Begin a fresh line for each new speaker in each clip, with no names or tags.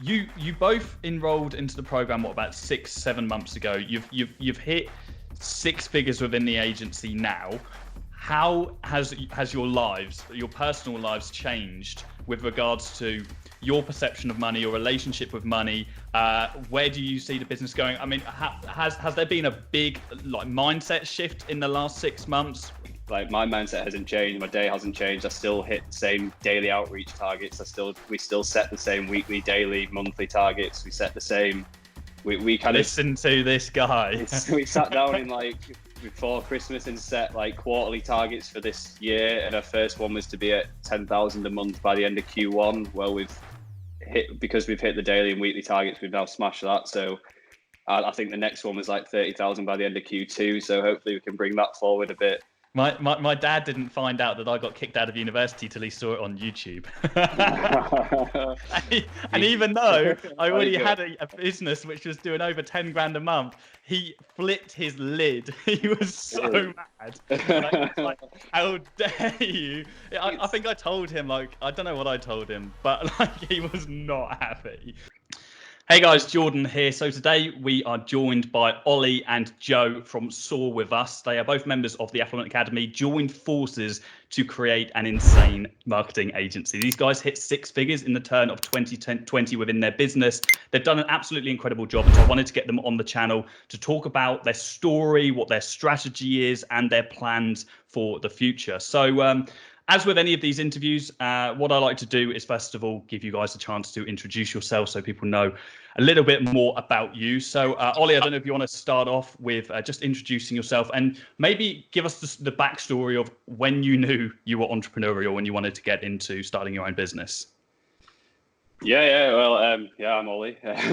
You both enrolled into the program about 6-7 months ago. You've hit six figures within the agency now. How has your personal lives changed with regards to your perception of money, your relationship with money? Where do you see the business going? I mean, has there been a big mindset shift in the last 6 months?
Like, my mindset hasn't changed, my day hasn't changed. I still hit the same daily outreach targets. We still set the same weekly, daily, monthly targets. We set the same. We kind
Listen to this guy.
We sat down in before Christmas and set quarterly targets for this year, and our first one was to be at 10,000 a month by the end of Q1. Well, because we've hit the daily and weekly targets, we've now smashed that. So I think the next one was 30,000 by the end of Q2. So hopefully we can bring that forward a bit.
My dad didn't find out that I got kicked out of university till he saw it on YouTube. and even though I already had a business which was doing over 10 grand a month, he flipped his lid. He was so mad. How dare you? I think I told him, I don't know what I told him, but he was not happy. Hey guys, Jordan here. So today we are joined by Ollie and Joe from Soar With Us. They are both members of the Affluent Academy, joined forces to create an insane marketing agency. These guys hit six figures in the turn of 2020 within their business. They've done an absolutely incredible job. And so I wanted to get them on the channel to talk about their story, what their strategy is, and their plans for the future. So as with any of these interviews, what I like to do is, first of all, give you guys a chance to introduce yourself so people know a little bit more about you. So, Ollie, I don't know if you want to start off with just introducing yourself and maybe give us the backstory of when you knew you were entrepreneurial, when you wanted to get into starting your own business.
Well, I'm Ollie. I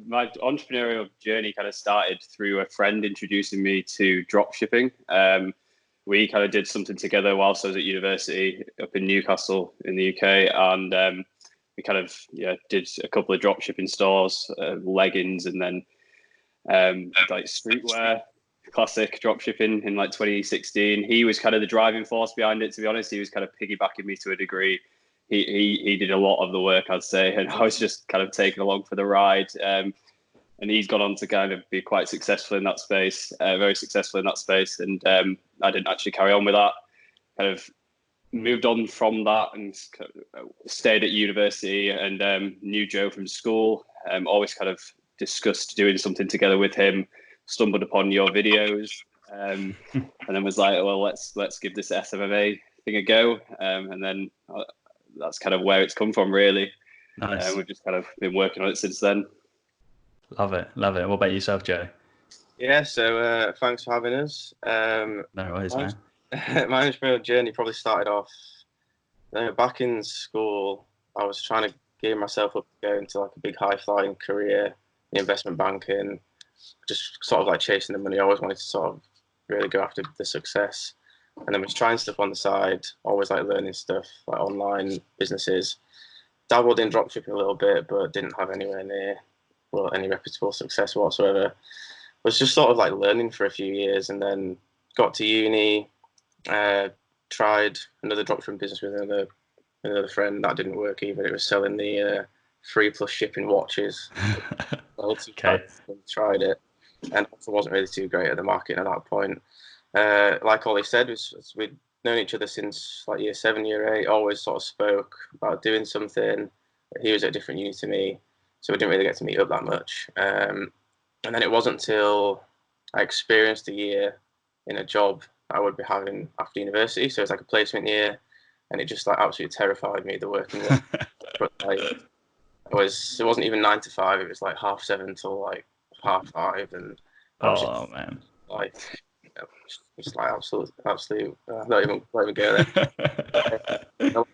my entrepreneurial journey kind of started through a friend introducing me to drop shipping. We kind of did something together whilst I was at university up in Newcastle in the UK, and we kind of did a couple of drop shipping stores, leggings, and then streetwear, classic drop shipping in 2016. He was kind of the driving force behind it. To be honest, he was kind of piggybacking me to a degree. He did a lot of the work, I'd say, and I was just kind of taken along for the ride. And he's gone on to kind of be quite successful in that space, very successful in that space. And I didn't actually carry on with that. Kind of moved on from that and stayed at university and knew Joe from school. Always kind of discussed doing something together with him. Stumbled upon your videos, and then was like, well, let's give this SMMA thing a go. And then that's kind of where it's come from, really.
Nice.
We've just kind of been working on it since then.
Love it. What about yourself, Joe?
Yeah, so thanks for having us.
No worries, man.
My entrepreneurial journey probably started off back in school. I was trying to gear myself up to go into a big high-flying career in investment banking, just sort of chasing the money. I always wanted to sort of really go after the success. And then was trying stuff on the side, always learning stuff, online businesses. Dabbled in dropshipping a little bit, but didn't have anywhere near any reputable success whatsoever. Was just sort of learning for a few years, and then got to uni, tried another dropshipping business with another friend. That didn't work either. It was selling the free plus shipping watches.
Okay.
Tried it, and also wasn't really too great at the market at that point. Like Ollie said, we'd known each other since year 7, year 8. Always sort of spoke about doing something. He was at a different uni to me, so we didn't really get to meet up that much. And then it wasn't until I experienced a year in a job that I would be having after university. So it's a placement year, and it just absolutely terrified me, the working world. But it wasn't even 9 to 5. It was 7:30 till 5:30, and
man,
just absolute. Not even go there.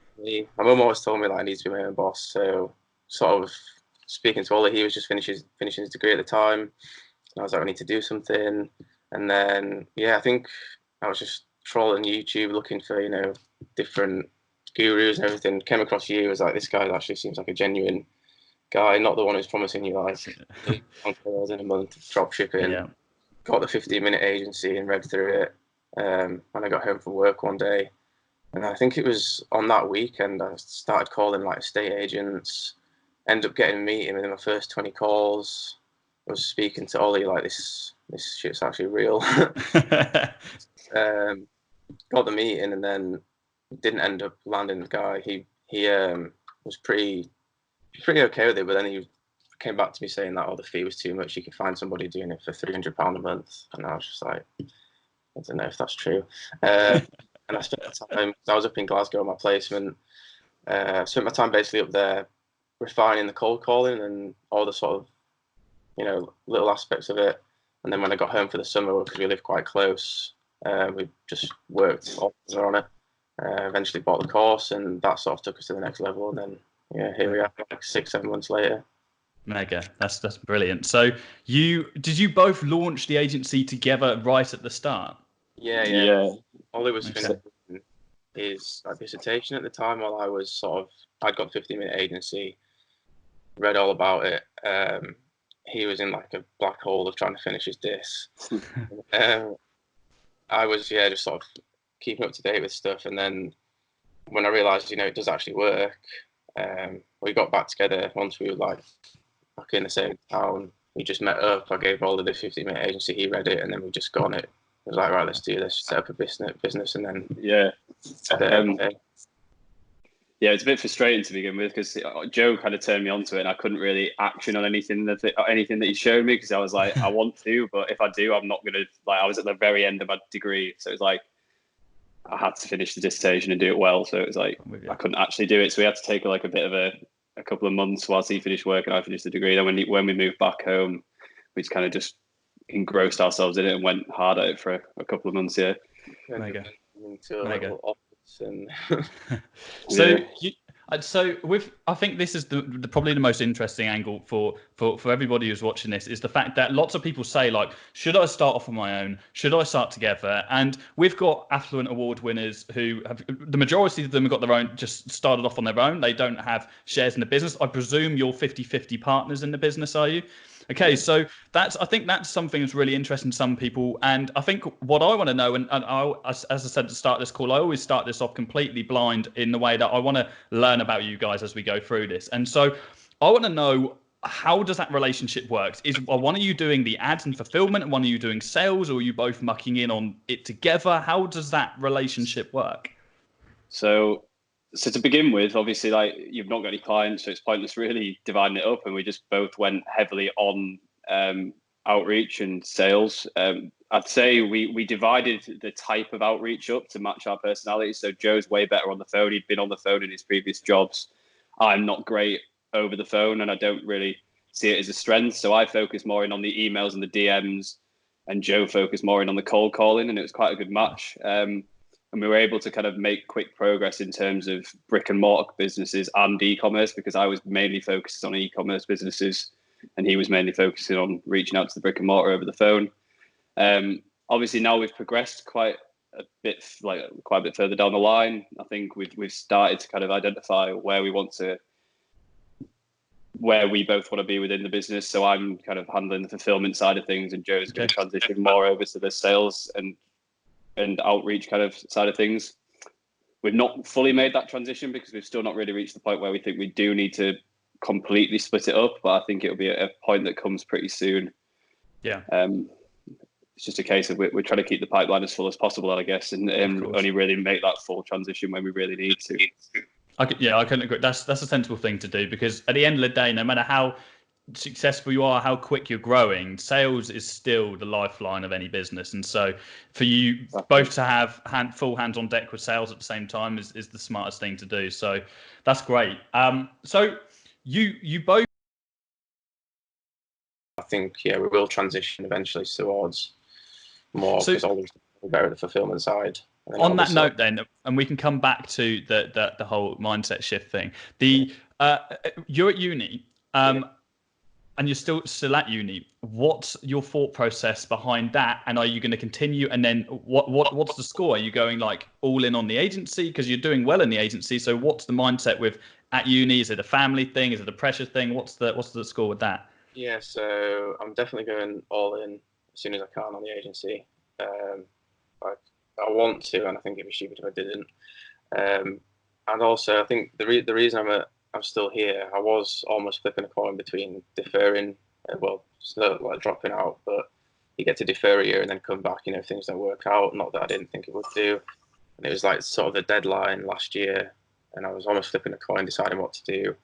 My mum always told me I need to be my own boss. So sort of speaking to Ollie, he was just finishing his degree at the time. And I was I need to do something. And then I think I was just trolling YouTube, looking for different gurus and everything. Came across you, was this guy actually seems like a genuine guy, not the one who's promising you $1,000 in a month of drop shipping.
Yeah.
Got the 15-minute agency and read through it. When I got home from work one day, and I think it was on that weekend I started calling estate agents, ended up getting a meeting within my first 20 calls. I was speaking to Ollie like this shit's actually real. Got the meeting and then didn't end up landing the guy. He was pretty okay with it, but then he came back to me saying that the fee was too much. You could find somebody doing it for £300 a month, and I was just like, I don't know if that's true. And I spent my time. I was up in Glasgow on my placement. I spent my time basically up there refining the cold calling and all the sort of, little aspects of it. And then when I got home for the summer, because we live quite close, we just worked on it. Eventually bought the course, and that sort of took us to the next level. And then, here we are, like 6-7 months later.
Mega, that's brilliant. So did you both launch the agency together right at the start?
Yeah. Ollie was finishing his dissertation at the time while I'd got 15-minute agency, read all about it. He was in like a black hole of trying to finish his diss. I was just sort of keeping up to date with stuff, and then when I realised it does actually work, we got back together once we were like back in the same town. We just met up. I gave Ollie the 15-minute agency. He read it, and then we just got on it. It was like, right, let's do this. Set up a business, and then
it's a bit frustrating to begin with because Joe kind of turned me onto it, and I couldn't really action on anything that he showed me because I was like, I want to, but if I do, I'm not gonna I was at the very end of my degree, so it was like I had to finish the dissertation and do it well. So it was like I couldn't actually do it, so we had to take a bit of a couple of months whilst he finished work and I finished the degree. Then when we moved back home, we just kind of just engrossed ourselves in it and went hard at it for a couple of months. Yeah.
Mega.
And
I think this is probably the most interesting angle for everybody who's watching this is the fact that lots of people say like, should I start off on my own? Should I start together? And we've got Affluent Award winners who have, the majority of them have got their own, just started off on their own. They don't have shares in the business. I presume you're 50-50 partners in the business, are you? Okay, so I think that's something that's really interesting to some people. And I think what I want to know, and as I said to start this call, I always start this off completely blind in the way that I want to learn about you guys as we go through this. And so I want to know, how does that relationship work? Are one of you doing the ads and fulfillment and one of you doing sales, or are you both mucking in on it together? How does that relationship work?
So to begin with, obviously, you've not got any clients, so it's pointless really dividing it up. And we just both went heavily on outreach and sales. I'd say we divided the type of outreach up to match our personalities. So Joe's way better on the phone. He'd been on the phone in his previous jobs. I'm not great over the phone, and I don't really see it as a strength. So I focus more in on the emails and the DMs, and Joe focused more in on the cold calling, and it was quite a good match. And we were able to kind of make quick progress in terms of brick and mortar businesses and e-commerce, because I was mainly focused on e-commerce businesses and he was mainly focusing on reaching out to the brick and mortar over the phone. Obviously now we've progressed quite a bit further down the line. I think we've started to kind of identify where we both want to be within the business. So I'm kind of handling the fulfillment side of things, and Joe's going to transition more over to the sales and outreach kind of side of things. We've not fully made that transition because we've still not really reached the point where we think we do need to completely split it up, but I think it'll be a point that comes pretty soon. Yeah. It's just a case of we're trying to keep the pipeline as full as possible, I guess, and only really make that full transition when we really need to.
I couldn't agree. That's a sensible thing to do, because at the end of the day, no matter how successful you are, how quick you're growing, sales is still the lifeline of any business. And so for you both to have full hands on deck with sales at the same time is the smartest thing to do. So that's great. So you both,
I think we will transition eventually towards more, because always better the fulfillment side.
On that note then, and we can come back to the whole mindset shift thing. You're at uni, and you're still at uni. What's your thought process behind that? And are you going to continue? And then what's the score? Are you going like all in on the agency because you're doing well in the agency? So what's the mindset with at uni? Is it a family thing? Is it a pressure thing? What's the score with that?
Yeah, so I'm definitely going all in as soon as I can on the agency. I want to, and I think it'd be stupid if I didn't. And also, I think the reason I'm at I'm still here. I was almost flipping a coin between deferring, still like dropping out, but you get to defer a year and then come back. You know, things don't work out. Not that I didn't think it would do. And it was like sort of the deadline last year, and I was almost flipping a coin, deciding what to do.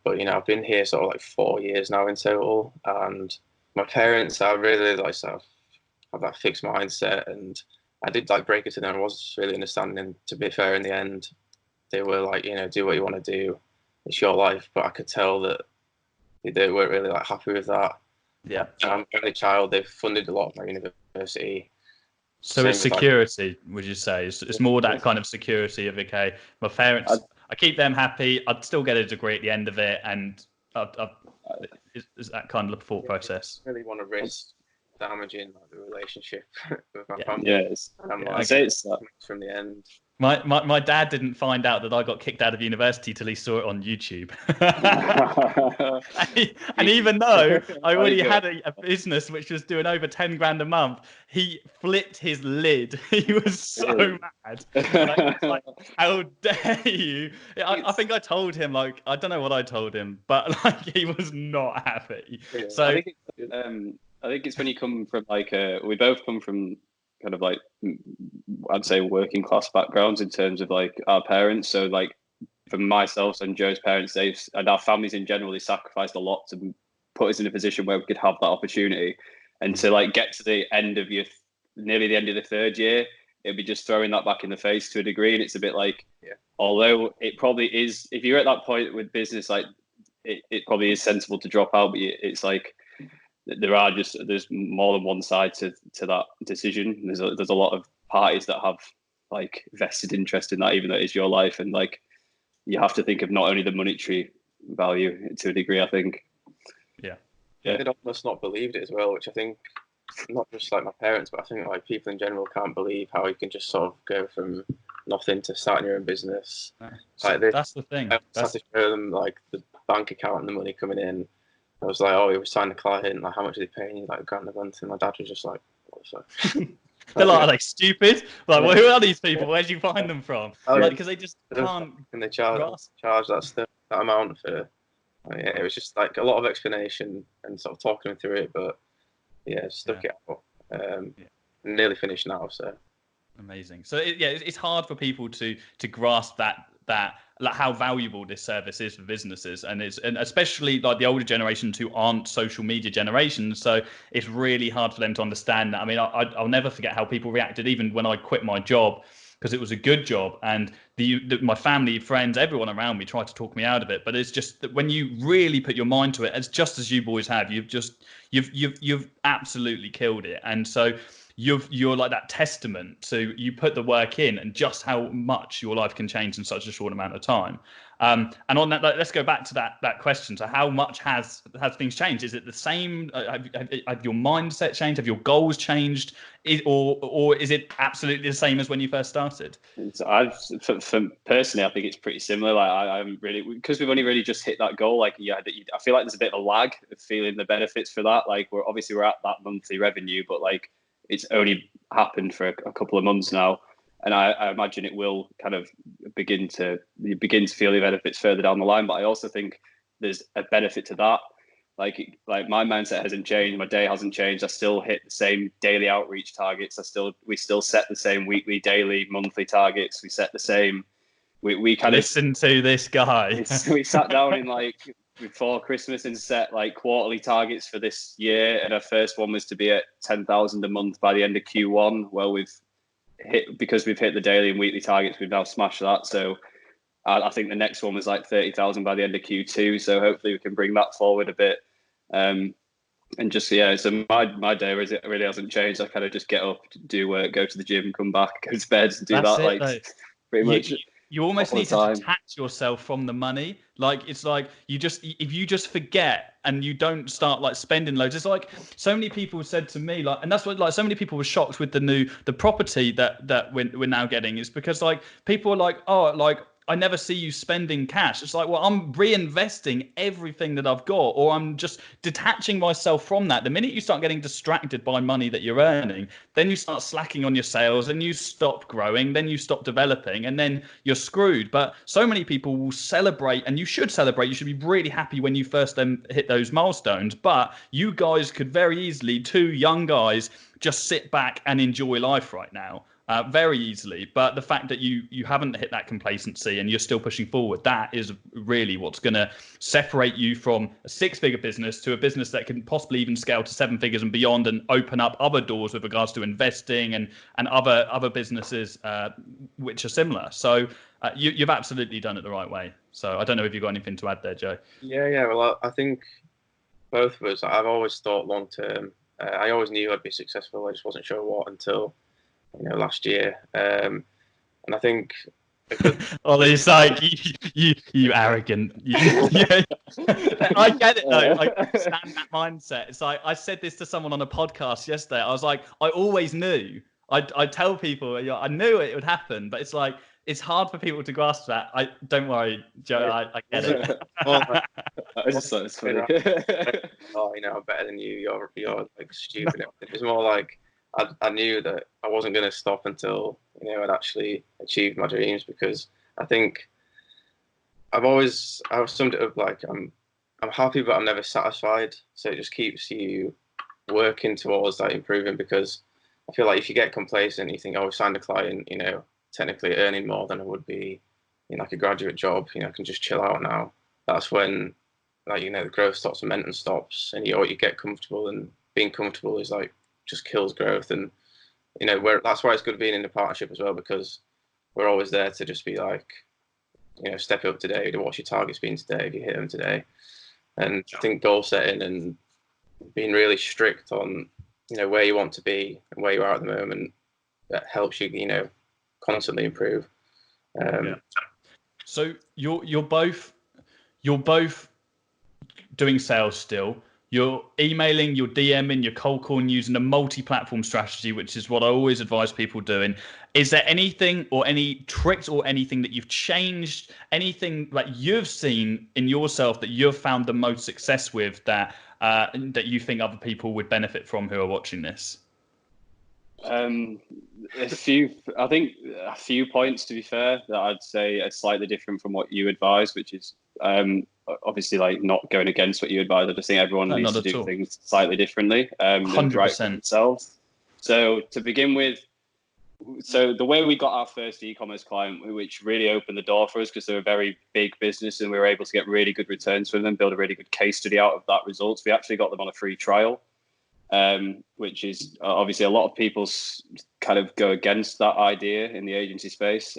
But you know, I've been here sort of like 4 years now in total, and my parents are really like sort of have that fixed mindset, and I did like break it to them. I was really understanding. To be fair, in the end, they were like, you know, do what you want to do. It's your life. But I could tell that they weren't really like happy with that.
Yeah.
I'm an only child. They've funded a lot of my university.
So it's security, would you say? It's more that kind of security of, okay, my parents, I keep them happy. I'd still get a degree at the end of it, and is that kind of thought process?
I really want to risk damaging like, the relationship with my family.
Yes, I say it's
from the end.
My dad didn't find out that I got kicked out of university till he saw it on YouTube. and even though I already had a business which was doing over 10 grand a month, he flipped his lid. He was so mad. Like, how dare you? I think I told him, like, I don't know what I told him, but like he was not happy.
Yeah.
So
I think it's when you come from like we both come from kind of like I'd say working class backgrounds in terms of like our parents. So like for myself and Joe's parents, and our families in general, they sacrificed a lot to put us in a position where we could have that opportunity. And to like get to the end of nearly the end of the third year, it'd be just throwing that back in the face to a degree. And it's a bit like, although it probably is, if you're at that point with business, like it probably is sensible to drop out, but it's like, there's more than one side to that decision. There's a lot of parties that have like vested interest in that, even though it's your life, and like you have to think of not only the monetary value to a degree, I think. Yeah.
They'd almost not believed it as well, which I think not just like my parents, but I think like people in general can't believe how you can just sort of go from nothing to starting your own business.
Like that's the thing.
I had to show them like the bank account and the money coming in. I was like, oh, we signed a client. Like, how much are they paying you? Like, £1 a month. And my dad was just like, what the fuck?
They're like, are they stupid? Like, well, who are these people? Where do you find them from? Like, because they just can't.
And they charge that amount for. Yeah, it was just like a lot of explanation and sort of talking through it, but yeah, stuck it out. Nearly finished now, so.
Amazing. So it's hard for people to grasp that like how valuable this service is for businesses, and especially like the older generations who aren't social media generations. So it's really hard for them to understand that. I mean, I'll never forget how people reacted even when I quit my job, because it was a good job, and my family, friends, everyone around me tried to talk me out of it. But it's just that when you really put your mind to it, it's just as you boys have, you've absolutely killed it. And so you're like that testament to you put the work in and just how much your life can change in such a short amount of time. And on that, let's go back to that question. So how much has things changed? Is it the same? Have your mindset changed? Have your goals changed? Or is it absolutely the same as when you first started?
For personally, I think it's pretty similar. Like I'm really, because we've only really just hit that goal. Like I feel like there's a bit of a lag of feeling the benefits for that. Like we're at that monthly revenue, but like it's only happened for a couple of months now. And I imagine it will kind of begin to feel the benefits further down the line. But I also think there's a benefit to that. Like my mindset hasn't changed, my day hasn't changed. I still hit the same daily outreach targets. We still set the same weekly, daily, monthly targets. We set the same. We kind
listen to this guy.
We sat down in like before Christmas and set like quarterly targets for this year. And our first one was to be at 10,000 a month by the end of Q1. Well, because we've hit the daily and weekly targets, we've now smashed that. So I think the next one was like 30,000 by the end of Q2. So hopefully we can bring that forward a bit. And just, so my day really hasn't changed. I kind of just get up, do work, go to the gym, come back, go to bed and do pretty much.
You almost need to detach yourself from the money. Like, it's like if you just forget and you don't start like spending loads. It's like so many people said to me, like, and that's what like so many people were shocked with the property that we're now getting, is because like people are like, oh, like I never see you spending cash. It's like, well, I'm reinvesting everything that I've got, or I'm just detaching myself from that. The minute you start getting distracted by money that you're earning, then you start slacking on your sales, and you stop growing, then you stop developing, and then you're screwed. But so many people will celebrate, and you should celebrate. You should be really happy when you first then hit those milestones. But you guys could very easily, two young guys, just sit back and enjoy life right now. Very easily. But the fact that you haven't hit that complacency and you're still pushing forward, that is really what's going to separate you from a 6-figure business to a business that can possibly even scale to 7 figures and beyond, and open up other doors with regards to investing and other businesses which are similar. So you've absolutely done it the right way. So I don't know if you've got anything to add there, Joe.
Yeah. Well, I think both of us, I've always thought long term. I always knew I'd be successful. I just wasn't sure what until last year. And I think
Ollie's like, you arrogant. I get it though. I understand that mindset. It's like, I said this to someone on a podcast yesterday. I was like, I always knew. I tell people, I knew it would happen, but it's like, it's hard for people to grasp that. Don't worry, Joe. I get it.
I just thought it's funny.
Oh, I'm better than you. You're like stupid. It was more like I knew that I wasn't going to stop until I'd actually achieved my dreams, because I think I've summed it up like I'm happy, but I'm never satisfied. So it just keeps you working towards that improving, because I feel like if you get complacent, you think, oh, we signed a client, technically earning more than I would be in like a graduate job, I can just chill out now. That's when the growth stops, momentum stops, and you get comfortable, and being comfortable is like just kills growth. And that's why it's good being in the partnership as well, because we're always there to just be like, step up today. What's your targets been today? Have you hit them today? And I think goal setting and being really strict on where you want to be and where you are at the moment, that helps you constantly improve.
So you're both doing sales still. You're emailing, you're DMing, you're cold calling using a multi-platform strategy, which is what I always advise people doing. Is there anything or any tricks or anything that you've changed, anything that you've seen in yourself that you've found the most success with that you think other people would benefit from who are watching this?
I think a few points, to be fair, that I'd say are slightly different from what you advise, which is obviously like not going against what you advise. I just think everyone needs to do things slightly differently.
100%.
Right for themselves. So to begin with, so the way we got our first e-commerce client, which really opened the door for us, because they're a very big business and we were able to get really good returns from them, build a really good case study out of that results. We actually got them on a free trial. Which is obviously a lot of people kind of go against that idea in the agency space.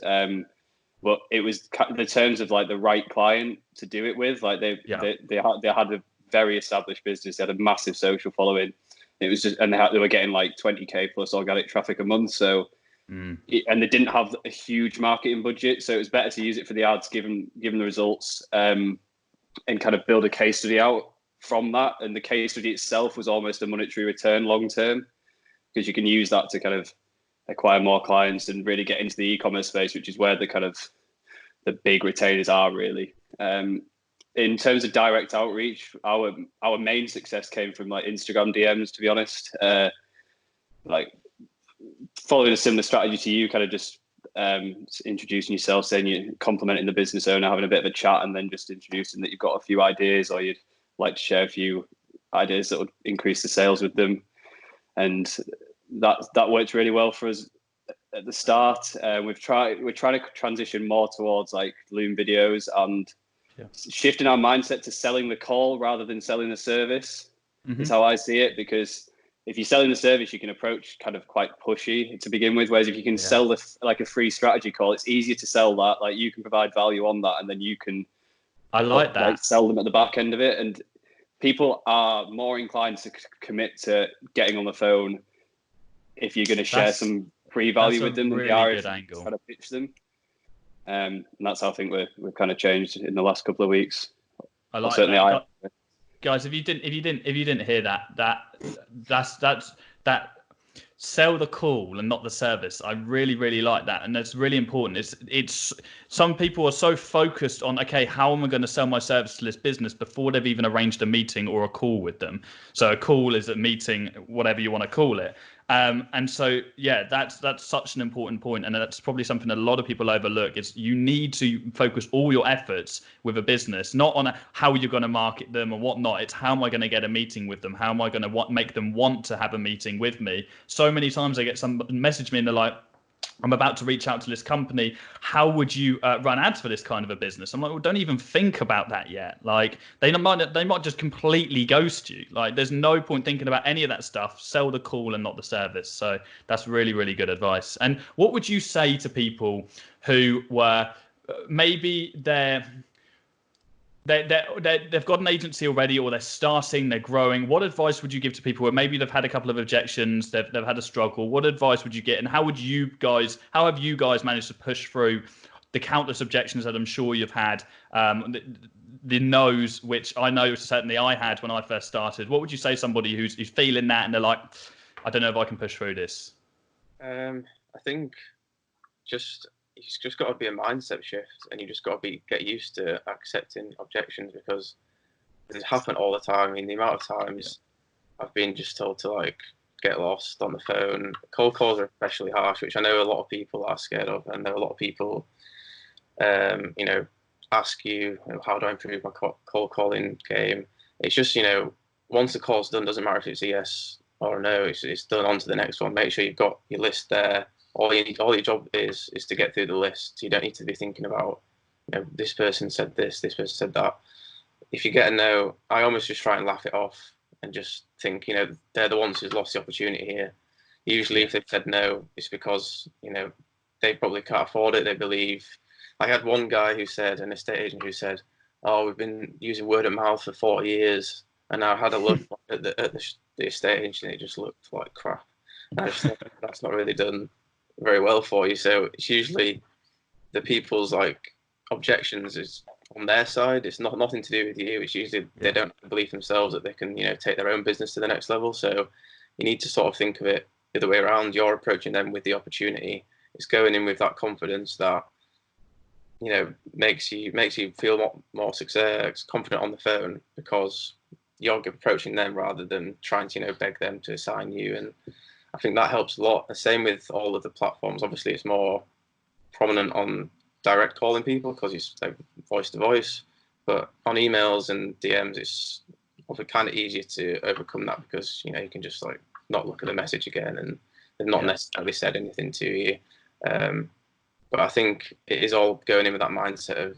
But it was the terms of like the right client to do it with. Like they had a very established business. They had a massive social following. It was just, and they were getting like 20K plus organic traffic a month. So, and they didn't have a huge marketing budget. So it was better to use it for the ads, give them the results, and kind of build a case study out from that. And the case study itself was almost a monetary return long term, because you can use that to kind of acquire more clients and really get into the e-commerce space, which is where the big retailers are really. In terms of direct outreach, our main success came from like Instagram DMs, to be honest. Like following a similar strategy to you, kind of just introducing yourself, saying you're complimenting the business owner, having a bit of a chat, and then just introducing that you've got a few ideas, or you'd like to share a few ideas that would increase the sales with them. And that worked really well for us at the start. We're trying to transition more towards like Loom videos and shifting our mindset to selling the call rather than selling the service. Is how I see it, because if you're selling the service, you can approach kind of quite pushy to begin with, whereas if you can sell like a free strategy call, it's easier to sell that. Like you can provide value on that, and then you can sell them at the back end of it. And people are more inclined to commit to getting on the phone if you're going to share some free value with them than they are if you try to pitch them. And that's how I think we've kind of changed in the last couple of weeks.
I like that. Guys, if you didn't hear that sell the call and not the service. I really, really like that, and that's really important. It's some people are so focused on, okay, how am I going to sell my service to this business before they've even arranged a meeting or a call with them. So a call is a meeting, whatever you want to call it. And so, yeah, that's such an important point, and that's probably something that a lot of people overlook. Is you need to focus all your efforts with a business, not on how you're going to market them or whatnot. It's how am I going to get a meeting with them? How am I going to make them want to have a meeting with me? So many times I get some message me and they're like, I'm about to reach out to this company. How would you run ads for this kind of a business? I'm like, well, don't even think about that yet. Like they might just completely ghost you. Like there's no point thinking about any of that stuff. Sell the call and not the service. So that's really, really good advice. And what would you say to people who were maybe they've got an agency already, or they're starting, they're growing? What advice would you give to people where maybe they've had a couple of objections, they've had a struggle? What advice would you get, and how have you guys managed to push through the countless objections that I'm sure you've had, the no's, which I know certainly I had when I first started? What would you say to somebody who's feeling that and they're like, I don't know if I can push through this?
I think it's just got to be a mindset shift, and you just got to get used to accepting objections, because it happens all the time. I mean, the amount of times I've been just told to like get lost on the phone. Cold calls are especially harsh, which I know a lot of people are scared of. I know a lot of people, ask you, how do I improve my cold calling game? It's just, once the call's done, doesn't matter if it's a yes or a no. It's done. On to the next one. Make sure you've got your list there. All your job is to get through the list. You don't need to be thinking about, this person said this person said that. If you get a no, I almost just try and laugh it off and just think, they're the ones who's lost the opportunity here. Usually if they've said no, it's because, they probably can't afford it. They believe. I had one guy who said, an estate agent who said, oh, we've been using word of mouth for 40 years. And I had a look at the estate agent, and it just looked like crap. And I just thought, that's not really done very well for you. So it's usually the people's like objections is on their side. It's nothing to do with you. It's usually they don't believe themselves that they can take their own business to the next level. So you need to sort of think of it the other way around. You're approaching them with the opportunity. It's going in with that confidence that makes you feel more success, confident on the phone, because you're approaching them rather than trying to beg them to sign you. And I think that helps a lot. The same with all of the platforms. Obviously, it's more prominent on direct calling people because it's like voice to voice. But on emails and DMs, it's often kind of easier to overcome that, because you can just like not look at the message again, and they've not necessarily said anything to you. But I think it is all going in with that mindset of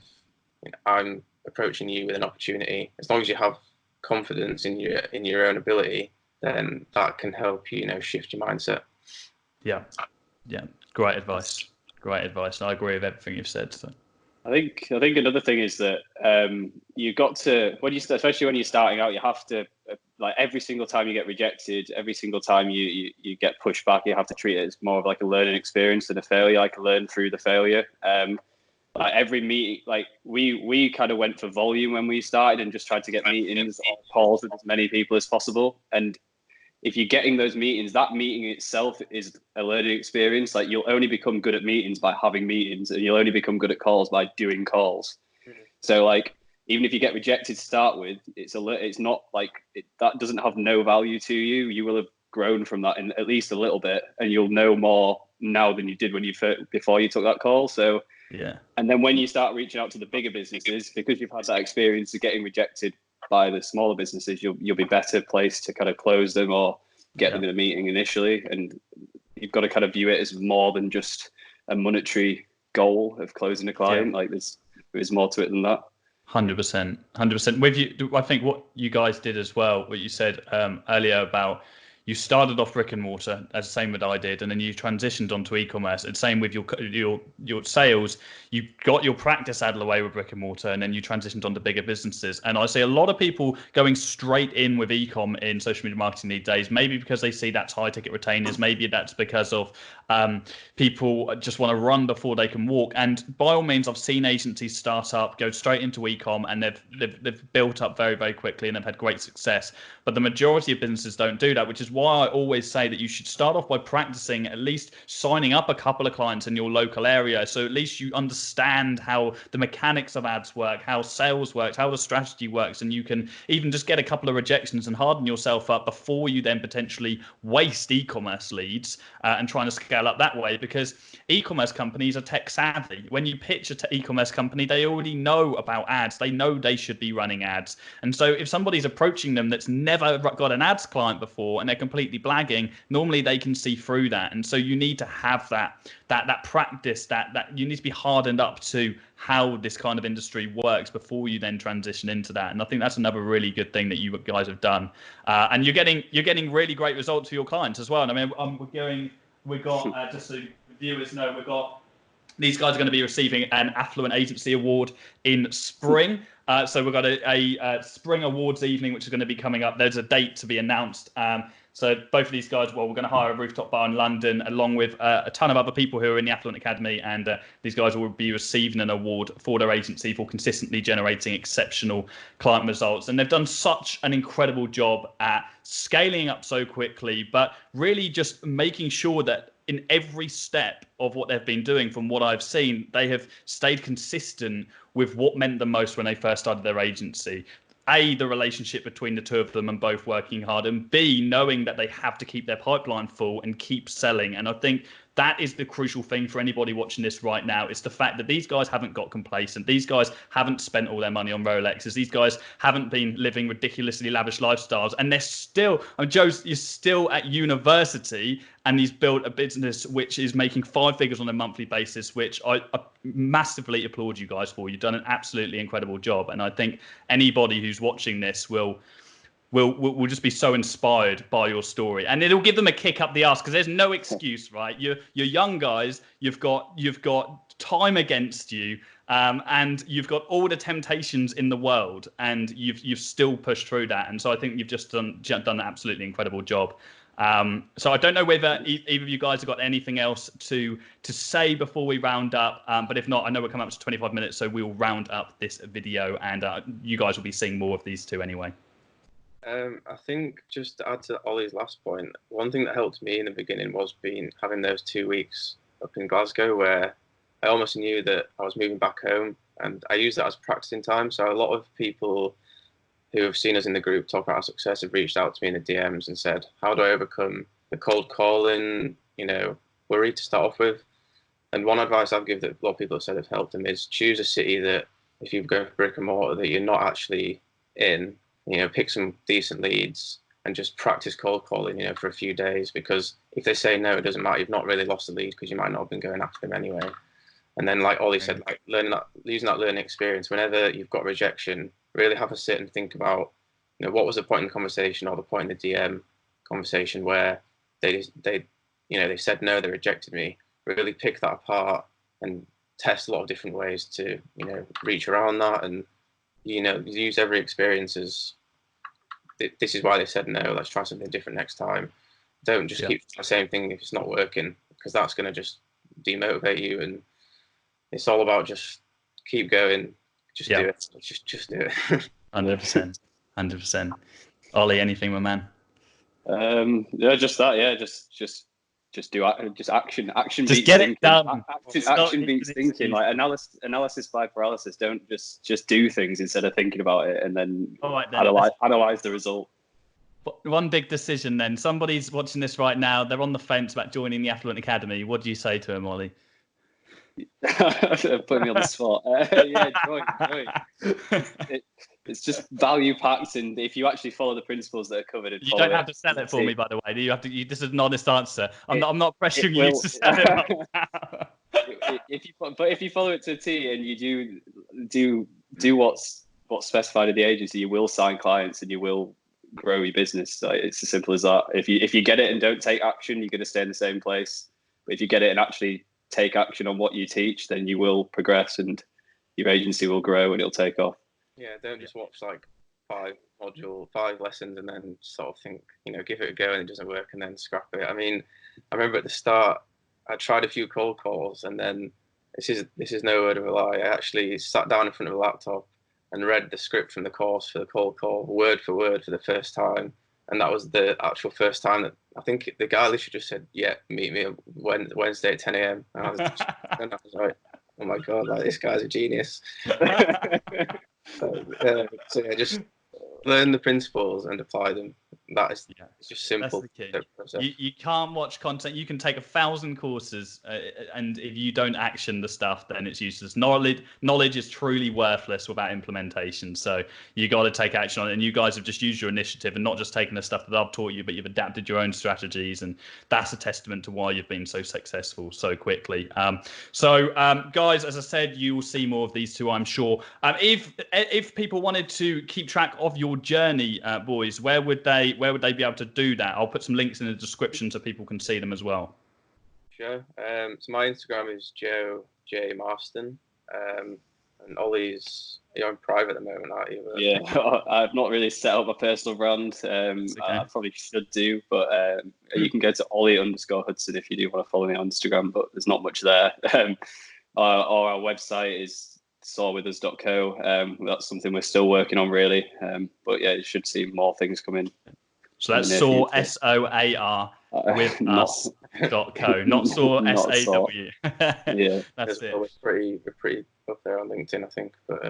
I'm approaching you with an opportunity. As long as you have confidence in your own ability, then that can help you, shift your mindset. Yeah.
Great advice. I agree with everything you've said. So.
I think another thing is that you've got to, especially when you're starting out, you have to, like every single time you get rejected, every single time you get pushed back, you have to treat it as more of like a learning experience than a failure. Like learn through the failure. Like every meeting, like we kind of went for volume when we started and just tried to get meetings or calls with as many people as possible. And if you're getting those meetings, that meeting itself is a learning experience. Like you'll only become good at meetings by having meetings, and you'll only become good at calls by doing calls. Mm-hmm. So like, even if you get rejected to start with, it's not like that doesn't have no value to you. You will have grown from that in at least a little bit, and you'll know more now than you did before you took that call. So
yeah.
And then when you start reaching out to the bigger businesses, because you've had that experience of getting rejected by the smaller businesses, you'll be better placed to kind of close them or get them in a meeting initially. And you've got to kind of view it as more than just a monetary goal of closing a client. Like there's more to it than that.
100%. With you, I think what you guys did as well, what you said earlier about you started off brick and mortar, as the same with I did, and then you transitioned onto e-commerce. And same with your sales. You got your practice out of the way with brick and mortar, and then you transitioned onto bigger businesses. And I see a lot of people going straight in with e-com in social media marketing these days. Maybe because they see that's high ticket retainers. Maybe that's because of People just want to run before they can walk. And by all means, I've seen agencies start up, go straight into e-com, and they've built up very, very quickly, and they've had great success. But the majority of businesses don't do that, which is why I always say that you should start off by practicing, at least signing up a couple of clients in your local area. So at least you understand how the mechanics of ads work, how sales works, how the strategy works, and you can even just get a couple of rejections and harden yourself up before you then potentially waste e-commerce leads and trying to scale up that way, because e-commerce companies are tech savvy. When you pitch an e-commerce company, they already know about ads. They know they should be running ads. And so if somebody's approaching them that's never got an ads client before and they're completely blagging, normally they can see through that. And so you need to have that practice, that you need to be hardened up to how this kind of industry works before you then transition into that. And I think that's another really good thing that you guys have done. And you're getting really great results for your clients as well. And I mean, we've got just so viewers know, we've got these guys are going to be receiving an Affluent Agency Award in spring. So we've got a spring awards evening, which is going to be coming up. There's a date to be announced. So both of these guys, well, we're going to hire a rooftop bar in London, along with a ton of other people who are in the Affluent Academy. And these guys will be receiving an award for their agency for consistently generating exceptional client results. And they've done such an incredible job at scaling up so quickly, but really just making sure that in every step of what they've been doing, from what I've seen, they have stayed consistent with what meant the most when they first started their agency. A, the relationship between the two of them and both working hard, and B, knowing that they have to keep their pipeline full and keep selling. And I think that is the crucial thing for anybody watching this right now. It's the fact that these guys haven't got complacent. These guys haven't spent all their money on Rolexes. These guys haven't been living ridiculously lavish lifestyles. And they're still, Joe, you're still at university, and he's built a business which is making 5 figures on a monthly basis, which I massively applaud you guys for. You've done an absolutely incredible job. And I think anybody who's watching this will just be so inspired by your story, and it'll give them a kick up the arse, because there's no excuse, right? You're young guys, you've got time against you, and you've got all the temptations in the world, and you've still pushed through that. And so I think you've just done an absolutely incredible job. So I don't know whether either of you guys have got anything else to say before we round up, but if not, I know we're coming up to 25 minutes, so we'll round up this video, and you guys will be seeing more of these two anyway.
I think, just to add to Ollie's last point, one thing that helped me in the beginning was having those 2 weeks up in Glasgow, where I almost knew that I was moving back home, and I used that as practicing time. So a lot of people who have seen us in the group talk about our success have reached out to me in the DMs and said, how do I overcome the cold calling, worry to start off with? And one advice I've given that a lot of people have said have helped them is choose a city that, if you go for brick and mortar, that you're not actually in. Pick some decent leads and just practice cold calling, for a few days, because if they say no, it doesn't matter. You've not really lost the lead, because you might not have been going after them anyway. And then, like Ollie said, using that learning experience, whenever you've got rejection, really have a sit and think about, what was the point in the conversation, or the point in the DM conversation where they said no, they rejected me. Really pick that apart and test a lot of different ways to, reach around that, and use every experience as this is why they said no. Let's try something different next time. Don't just keep the same thing if it's not working, because that's going to just demotivate you. And it's all about just keep going. Just do it. Just do it.
100%. 100%. Ollie, anything, my man?
Just that. Yeah, just do action. Action.
Just
beats
get
thinking.
It done.
Action beats thinking. Like analysis by paralysis. Don't just do things instead of thinking about it, and then, analyze the result.
One big decision then. Somebody's watching this right now. They're on the fence about joining the Affluent Academy. What do you say to them, Ollie?
Put me on the spot. Join. It's just value packed, and if you actually follow the principles that are covered,
you don't have to sell it for me, by the way. Do you have to? This is an honest answer. I'm not pressuring you to sell it right now.
If you follow it to a T, and you do what's specified in the agency, you will sign clients and you will grow your business. It's as simple as that. If you get it and don't take action, you're going to stay in the same place. But if you get it and actually take action on what you teach, then you will progress, and your agency will grow, and it'll take off.
Yeah, don't just watch like 5 lessons and then sort of think, give it a go and it doesn't work and then scrap it. I mean, I remember at the start, I tried a few cold calls, and then this is no word of a lie. I actually sat down in front of a laptop and read the script from the course for the cold call, word for word, for the first time. And that was the actual first time that I think the guy literally just said, "Yeah, meet me Wednesday at 10 a.m." And I was like, "Oh my god, like this guy's a genius." So yeah, just learn the principles and apply them. It's just simple.
That's the key. You can't watch content. You can take 1,000 courses, and if you don't action the stuff, then it's useless. Knowledge is truly worthless without implementation. So you got to take action on it. And you guys have just used your initiative and not just taken the stuff that I've taught you, but you've adapted your own strategies, and that's a testament to why you've been so successful so quickly. Guys, as I said, you will see more of these two, I'm sure. If people wanted to keep track of your journey, boys, where would they be able to do that? I'll put some links in the description so people can see them as well.
Sure. So my Instagram is Joe J Marston, and Ollie's, you're on private at the moment, aren't you?
Yeah, I've not really set up my personal brand. I probably should do, but you can go to Ollie_Hudson if you do want to follow me on Instagram, but there's not much there. Our website is soarwithus.co. That's something we're still working on, really. But yeah, you should see more things coming.
So that's SOAR, SOAR, with us.co, not SOAR, SAW.
Yeah,
that's it.
We're pretty up there on LinkedIn, I think. But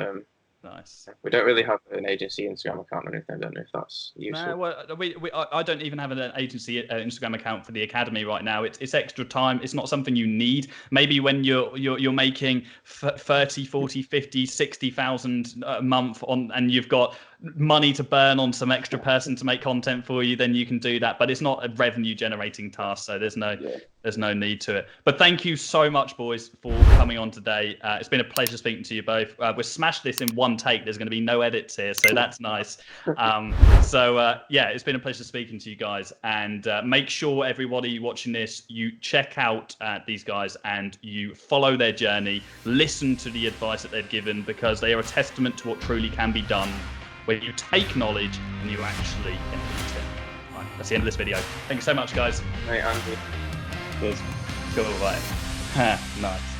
nice.
We don't really have an agency Instagram account or anything. I don't know if that's useful.
No, well, I don't even have an agency Instagram account for the academy right now. It's extra time. It's not something you need. Maybe when you're making 30, 40, 50, 60,000 a month and you've got money to burn on some extra person to make content for you, then you can do that. But it's not a revenue generating task, so there's no need to it. But thank you so much, boys, for coming on today. It's been a pleasure speaking to you both. We'll smash this in one take. There's going to be no edits here, so that's nice. Yeah, it's been a pleasure speaking to you guys. And make sure everybody watching this, you check out these guys and you follow their journey. Listen to the advice that they've given, because they are a testament to what truly can be done when you take knowledge and you actually implement it. Right, that's the end of this video. Thank you so much, guys.
Hey, Andy.
Cheers.
Cool, right. Nice.